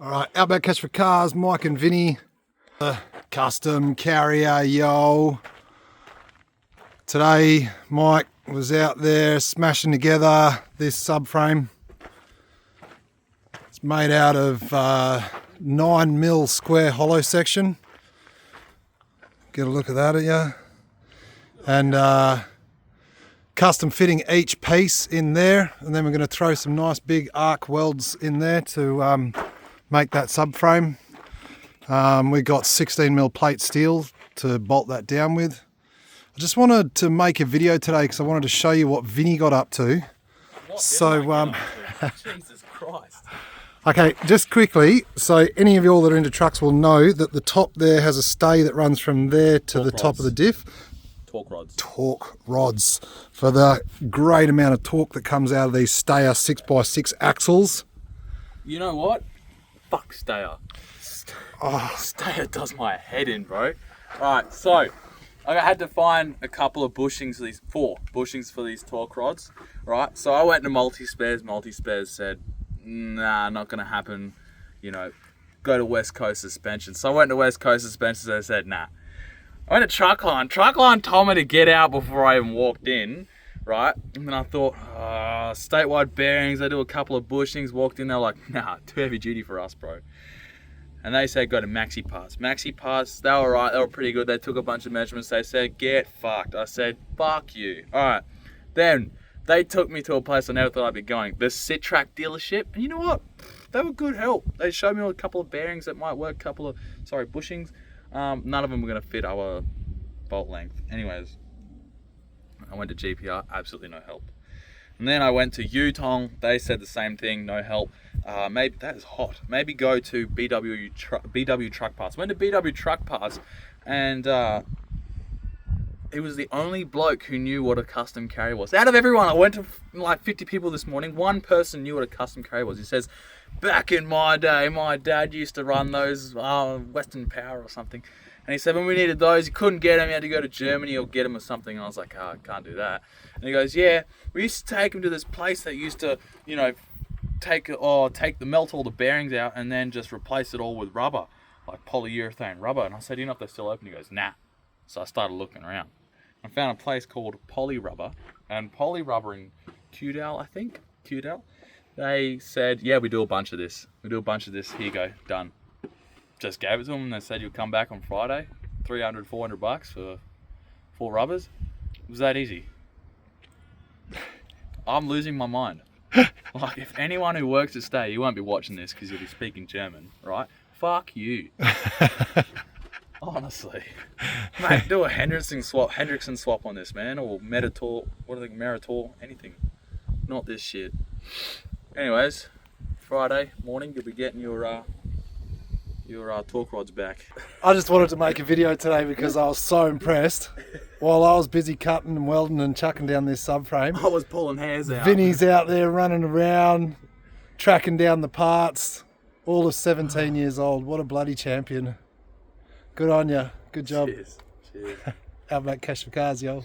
All right, Outback Cash for Cars, Mike and Vinnie, custom carrier, yo. Today, Mike was out there smashing together this subframe. It's made out of 9mm square hollow section. Get a look at that, yeah. And custom fitting each piece in there, and then we're going to throw some nice big arc welds in there to make that subframe. We got 16mm plate steel to bolt that down with. I just wanted to make a video today because I wanted to show you what Vinnie got up to. Jesus Christ. Okay, just quickly, so any of you all that are into trucks will know that the top there has a stay that runs from there to the top of the diff. Torque rods. Torque rods for the great amount of torque that comes out of these Steyr 6x6 axles. You know what? Fuck Steyr. Steyr does my head in, bro. Alright, so I had to find a couple of bushings, four bushings for these torque rods, right? So I went to multi-spares. Multi-spares said, nah, not gonna happen, you know, go to West Coast Suspension. So I went to West Coast Suspension, and they said, nah. I went to Truckline. Truckline told me to get out before I even walked in, right? And then I thought, statewide bearings, they do a couple of bushings, walked in, they were like, nah, too heavy duty for us, bro. And they said, go to Maxi Parts. Maxi Parts, they were right, they were pretty good. They took a bunch of measurements, they said, get fucked. I said, fuck you. All right, then they took me to a place I never thought I'd be going, the Citrac dealership. And you know what? They were good help. They showed me a couple of bearings that might work, bushings. None of them were going to fit our bolt length. Anyways, I went to GPR, absolutely no help. And then I went to Yutong, they said the same thing, no help. Maybe that is hot. Maybe go to BW Truck Parts. Went to BW Truck Parts, and he was the only bloke who knew what a custom carrier was. Out of everyone, I went to like 50 people this morning, one person knew what a custom carrier was. He says, back in my day, my dad used to run those Western Power or something. And he said when we needed those, you couldn't get them, you had to go to Germany or get them or something. And I was like, I can't do that. And he goes, yeah, we used to take them to this place that used to, you know, melt all the bearings out and then just replace it all with rubber, like polyurethane rubber. And I said, you know if they're still open? He goes, nah. So I started looking around. I found a place called Poly Rubber, and Poly Rubber in Cudell, I think. Cudell. They said, yeah, we do a bunch of this. Here you go, done. Just gave it to them, and they said you'll come back on Friday, $300, $400 for 4 rubbers. It was that easy. I'm losing my mind. Like, if anyone who works at Steyr, you won't be watching this because you'll be speaking German, right? Fuck you. Honestly. Mate, do a Hendrickson swap on this, man, or Meritor, anything. Not this shit. Anyways, Friday morning, you'll be getting your torque rods back. I just wanted to make a video today because I was so impressed. While I was busy cutting and welding and chucking down this subframe, I was pulling hairs out. Vinnie's out there running around, tracking down the parts, all of 17 years old. What a bloody champion. Good on ya. Good job. Cheers. Outback Cash for Cars, yo.